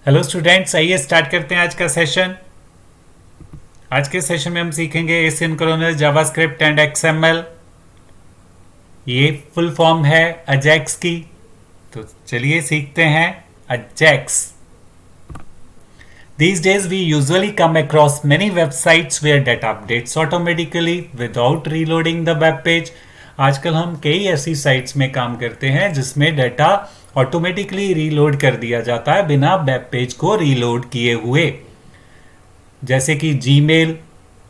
Hello students, आइए start करते हैं आज का सेशन। आज के सेशन में हम सीखेंगे एसिंक्रोनस जावास्क्रिप्ट एंड एक्सएमएल। ये फुल फॉर्म है अजैक्स की। तो चलिए सीखते हैं Ajax. These days we usually come across many websites where data updates automatically without reloading the web page। आजकल हम कई ऐसी साइट्स में काम करते हैं जिसमें डाटा ऑटोमेटिकली रीलोड कर दिया जाता है बिना वेब पेज को रीलोड किए हुए। जैसे कि जीमेल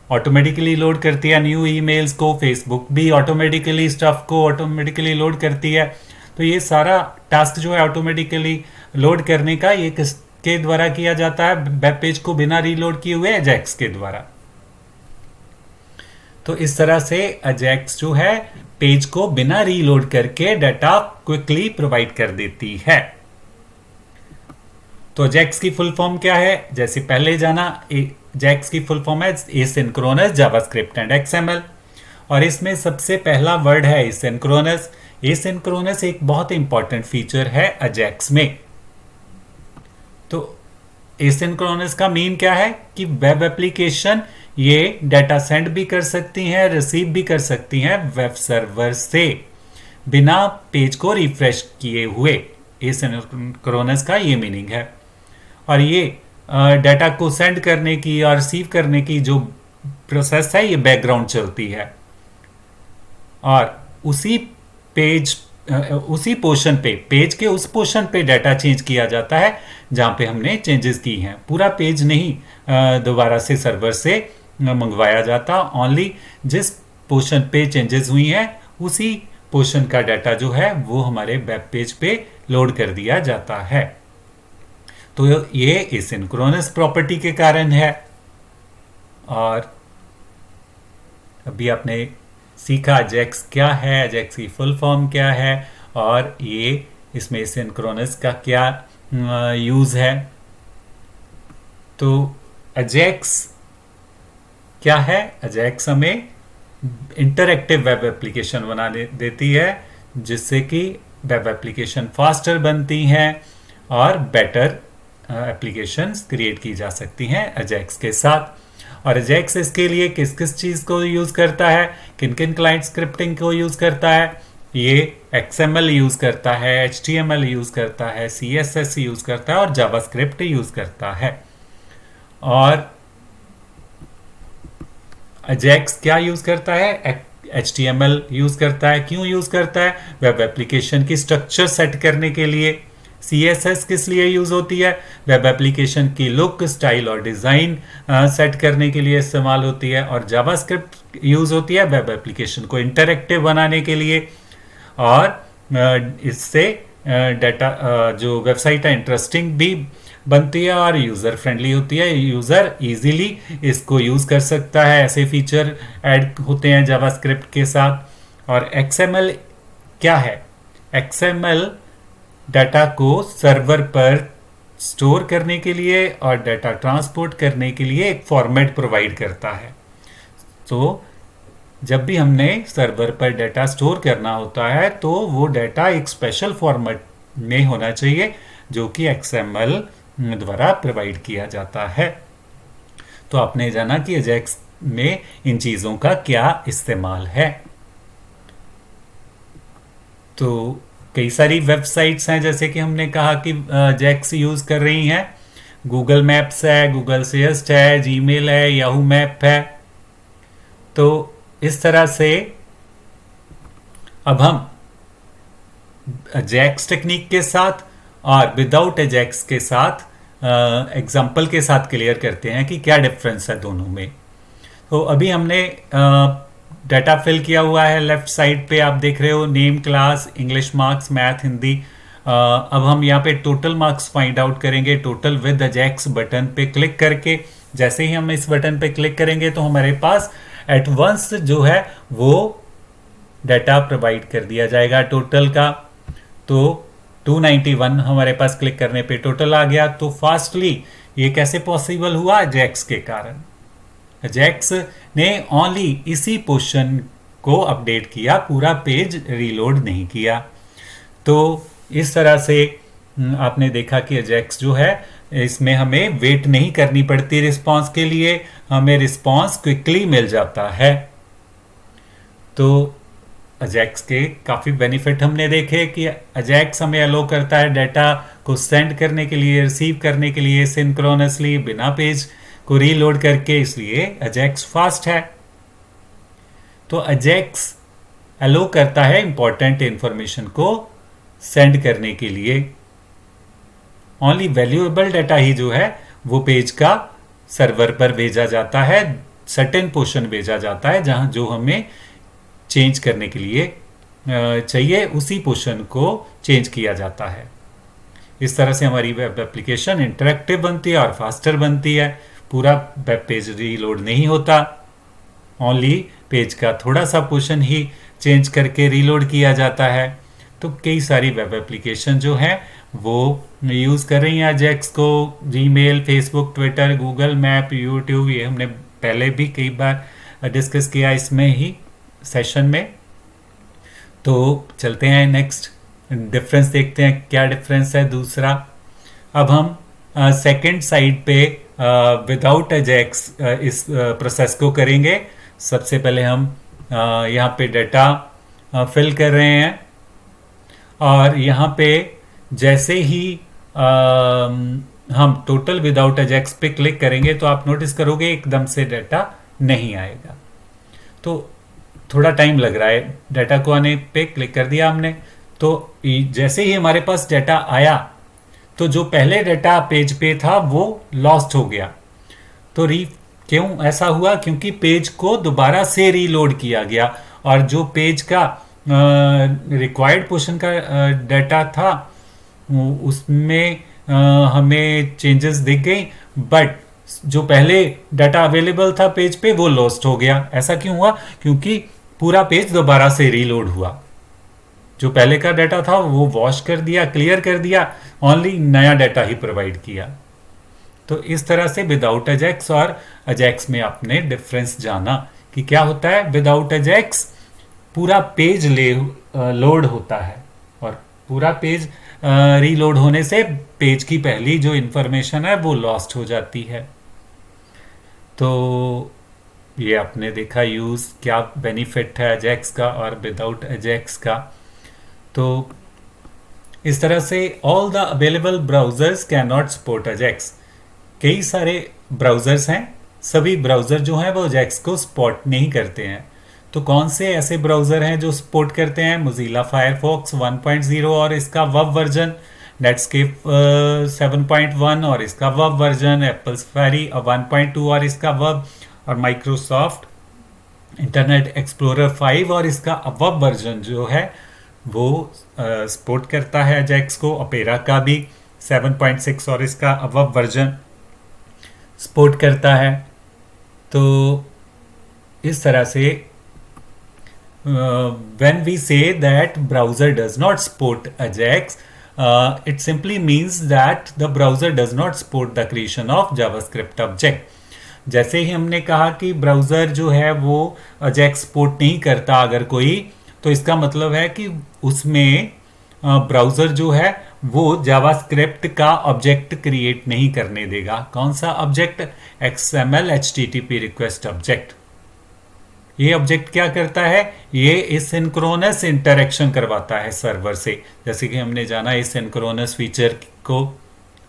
ऑटोमेटिकली लोड करती है न्यू ईमेल्स को, फेसबुक भी ऑटोमेटिकली स्टफ को ऑटोमेटिकली लोड करती है। तो ये सारा टास्क जो है ऑटोमेटिकली लोड करने का ये किसके द्वारा किया जाता है? वेब पेज को बिना रीलोड किए हुए अजैक्स के द्वारा। तो इस तरह से अजैक्स जो है पेज को बिना रीलोड करके डाटा क्विकली प्रोवाइड कर देती है। तो अजैक्स की फुल फॉर्म क्या है? जैसे पहले जाना, अजैक्स की फुल फॉर्म है एसिंक्रोनस जावास्क्रिप्ट एंड एक्सएमएल। और इसमें सबसे पहला वर्ड है एसिंक्रोनस। एसिंक्रोनस एक बहुत इंपॉर्टेंट फीचर है अजैक्स में। तो एसिंक्रोनस का मीन क्या है कि वेब एप्लीकेशन ये डाटा सेंड भी कर सकती हैं, रिसीव भी कर सकती हैं वेब सर्वर से बिना पेज को रिफ्रेश किए हुए। एसिंक्रोनस का ये मीनिंग है। और ये डाटा को सेंड करने की और रिसीव करने की जो प्रोसेस है ये बैकग्राउंड चलती है। और उसी पेज उसी पोर्शन पे, पेज के उस पोर्शन पे डाटा चेंज किया जाता है जहां पे हमने चेंजेस की हैं। पूरा पेज नहीं दोबारा से सर्वर से मंगवाया जाता। ओनली जिस पोर्शन पे चेंजेस हुई हैं उसी पोर्शन का डाटा जो है वो हमारे वेब पेज पे लोड कर दिया जाता है। तो ये एसिंक्रोनस प्रॉपर्टी के कारण है। और अभी आपने सीखा अजैक्स क्या है, अजैक्स की फुल फॉर्म क्या है और ये इसमें एसिंक्रोनस का क्या यूज है। तो अजैक्स क्या है? अजैक्स हमें इंटरएक्टिव वेब एप्लीकेशन बना देती है जिससे कि वेब एप्लीकेशन फास्टर बनती हैं और बेटर एप्लीकेशंस क्रिएट की जा सकती हैं अजैक्स के साथ। और अजैक्स इसके लिए किस किस चीज़ को यूज़ करता है, किन किन क्लाइंट स्क्रिप्टिंग को यूज़ करता है? ये XML यूज़ करता है, HTML यूज़ करता है, CSS यूज़ करता है और जावास्क्रिप्ट यूज़ करता है। और अजैक्स क्या यूज़ करता है? HTML यूज़ करता है। क्यों यूज़ करता है? वेब एप्लीकेशन की स्ट्रक्चर सेट करने के लिए। CSS किस लिए यूज़ होती है? वेब एप्लीकेशन की लुक, स्टाइल और डिज़ाइन सेट करने के लिए इस्तेमाल होती है। और जावास्क्रिप्ट यूज़ होती है वेब एप्लीकेशन को इंटरैक्टिव बनाने के लिए। और इससे डाटा जो वेबसाइट है इंटरेस्टिंग भी बनती है और यूज़र फ्रेंडली होती है। यूज़र इजीली इसको यूज़ कर सकता है। ऐसे फीचर ऐड होते हैं जावास्क्रिप्ट के साथ। और XML क्या है? XML डाटा को सर्वर पर स्टोर करने के लिए और डाटा ट्रांसपोर्ट करने के लिए एक फॉर्मेट प्रोवाइड करता है। तो जब भी हमने सर्वर पर डाटा स्टोर करना होता है तो वो डाटा एक स्पेशल फॉर्मेट में होना चाहिए जो कि XML द्वारा प्रोवाइड किया जाता है। तो आपने जाना कि अजैक्स में इन चीज़ों का क्या इस्तेमाल है। तो कई सारी वेबसाइट्स हैं जैसे कि हमने कहा कि अजैक्स यूज़ कर रही हैं। गूगल मैप्स है, गूगल सजेस्ट है, जीमेल है, याहू मैप है। तो इस तरह से अब हम अजैक्स टेक्निक के साथ और विदाउट अजैक्स के साथ एग्जाम्पल के साथ क्लियर करते हैं कि क्या डिफरेंस है दोनों में। तो अभी हमने डाटा फिल किया हुआ है। लेफ्ट साइड पे आप देख रहे हो name, class, English marks, math, Hindi. अब हम यहाँ पे टोटल मार्क्स फाइंड आउट करेंगे टोटल विद अजैक्स बटन पे क्लिक करके। जैसे ही हम इस बटन पे क्लिक करेंगे तो हमारे पास एट वंस जो है वो डाटा प्रोवाइड कर दिया जाएगा टोटल का। तो 291 हमारे पास क्लिक करने पे टोटल आ गया। तो फास्टली ये कैसे पॉसिबल हुआ? अजैक्स के कारण। अजैक्स ने ओनली इसी पोर्शन को अपडेट किया, पूरा पेज रीलोड नहीं किया। तो इस तरह से आपने देखा कि अजैक्स जो है इसमें हमें वेट नहीं करनी पड़ती रिस्पांस के लिए, हमें रिस्पांस क्विकली मिल जाता है। तो अजैक्स के काफ़ी बेनिफिट हमने देखे कि अजैक्स हमें अलो करता है डाटा को सेंड करने के लिए, रिसीव करने के लिए सिंक्रोनसली बिना पेज को रीलोड करके, इसलिए अजैक्स फास्ट है। तो अजैक्स अलो करता है इंपॉर्टेंट इंफॉर्मेशन को सेंड करने के लिए। ओनली वैल्यूएबल डाटा ही जो है वो पेज का सर्वर पर भेजा जाता है, सर्टेन पोर्शन भेजा जाता है जहां जो हमें चेंज करने के लिए चाहिए, उसी पोर्शन को चेंज किया जाता है। इस तरह से हमारी वेब एप्लीकेशन इंटरेक्टिव बनती है और फास्टर बनती है। पूरा वेब पेज रीलोड नहीं होता, ओनली पेज का थोड़ा सा पोर्शन ही चेंज करके रीलोड किया जाता है। तो कई सारी वेब एप्लीकेशन जो है वो यूज़ कर रही हैं अजैक्स को, Gmail, Facebook, Twitter, Google map, YouTube, ये हमने पहले भी कई बार डिस्कस किया इसमें ही सेशन में। तो चलते हैं नेक्स्ट डिफरेंस देखते हैं, क्या डिफरेंस है दूसरा। अब हम सेकंड साइड पे विदाउट अजैक्स इस प्रोसेस को करेंगे। सबसे पहले हम यहाँ पे डाटा फिल कर रहे हैं और यहाँ पे जैसे ही हम टोटल विदाउट अजैक्स पे क्लिक करेंगे तो आप नोटिस करोगे एकदम से डाटा नहीं आएगा। तो थोड़ा टाइम लग रहा है, डाटा को आने पे क्लिक कर दिया हमने, तो जैसे ही हमारे पास डाटा आया तो जो पहले डाटा पेज पे था वो लॉस्ट हो गया। तो क्यों ऐसा हुआ? क्योंकि पेज को दोबारा से रीलोड किया गया और जो पेज का रिक्वायर्ड पोर्शन का डाटा था उसमें हमें चेंजेस दिख गई, बट जो पहले डाटा अवेलेबल था पेज पे वो लॉस्ट हो गया। ऐसा क्यों हुआ? क्योंकि पूरा पेज दोबारा से रीलोड हुआ। जो पहले का डाटा था वो वॉश कर दिया, क्लियर कर दिया, ओनली नया डाटा ही प्रोवाइड किया। तो इस तरह से विदाउट अजैक्स और अजैक्स में आपने डिफरेंस जाना कि क्या होता है। विदाउट अजैक्स पूरा पेज लोड होता है और पूरा पेज रीलोड होने से पेज की पहली जो इंफॉर्मेशन है वो लॉस्ट हो जाती है। तो ये आपने देखा यूज, क्या बेनिफिट है अजैक्स का और विदाउट अजैक्स का। तो इस तरह से all the available browsers can not support Ajax. कई सारे ब्राउजर्स हैं, सभी ब्राउजर जो हैं वो अजैक्स को सपोर्ट नहीं करते हैं। तो कौन से ऐसे ब्राउजर हैं जो सपोर्ट करते हैं? मोजिला फायरफॉक्स 1.0 और इसका वेब वर्जन, नेटस्केप 7.1 और इसका वेब वर्जन, एप्पल सफारी 1.2 और इसका वेब, और माइक्रोसॉफ्ट इंटरनेट एक्सप्लोरर 5 और इसका वेब वर्जन जो है वो सपोर्ट करता है अजैक्स को। ओपेरा का भी 7.6 और इसका वेब वर्जन सपोर्ट करता है। तो इस तरह से when we say that browser does not support Ajax, it simply means that the browser does not support the creation of JavaScript object. जैसे ही हमने कहा कि ब्राउज़र जो है वो अजैक्स सपोर्ट नहीं करता अगर कोई, तो इसका मतलब है कि उसमें ब्राउज़र जो है वो जावास्क्रिप्ट का ऑब्जेक्ट क्रिएट नहीं करने देगा। कौन सा object? XML HTTP request object. ये ऑब्जेक्ट क्या करता है? ये एसिंक्रोनस इंटरेक्शन करवाता है सर्वर से। जैसे कि हमने जाना एसिंक्रोनस फीचर को,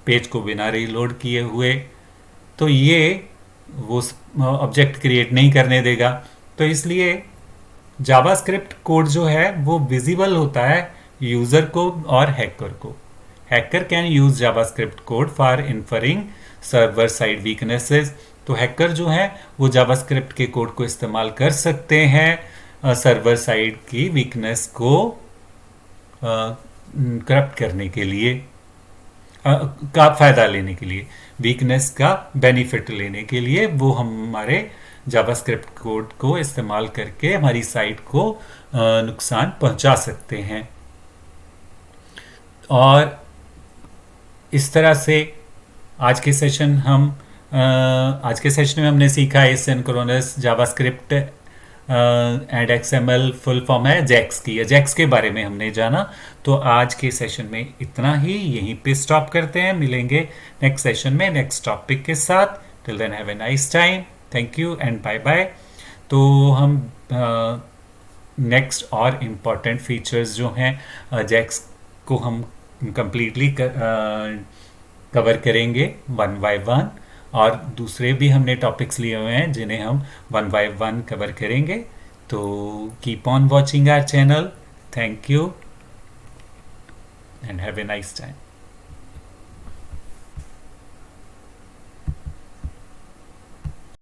पेज को बिना रीलोड किए हुए, तो ये वो ऑब्जेक्ट क्रिएट नहीं करने देगा। तो इसलिए जावास्क्रिप्ट कोड जो है वो विजिबल होता है यूजर को और हैकर को। Hacker can use JavaScript code for inferring server side weaknesses. तो हैकर जो है वो जावास्क्रिप्ट के कोड को इस्तेमाल कर सकते हैं सर्वर साइड की वीकनेस को करप्ट करने के लिए, का फायदा लेने के लिए, वीकनेस का बेनिफिट लेने के लिए वो हमारे जावास्क्रिप्ट कोड को इस्तेमाल करके हमारी साइट को नुकसान पहुंचा सकते हैं। और इस तरह से आज के सेशन में हमने सीखा asynchronous JavaScript and XML full form है जैक्स की, जैक्स के बारे में हमने जाना। तो आज के सेशन में इतना ही, यहीं पे स्टॉप करते हैं, मिलेंगे नेक्स्ट सेशन में नेक्स्ट टॉपिक के साथ। Till then have a nice time, thank you and bye bye. तो हम नेक्स्ट और इम्पॉर्टेंट फीचर्स जो हैं जैक्स को हम कंप्लीटली कवर करेंगे वन बाय वन, और दूसरे भी हमने टॉपिक्स लिए हुए हैं जिन्हें हम वन बाय वन कवर करेंगे। तो keep on watching our channel, thank you and have a nice time.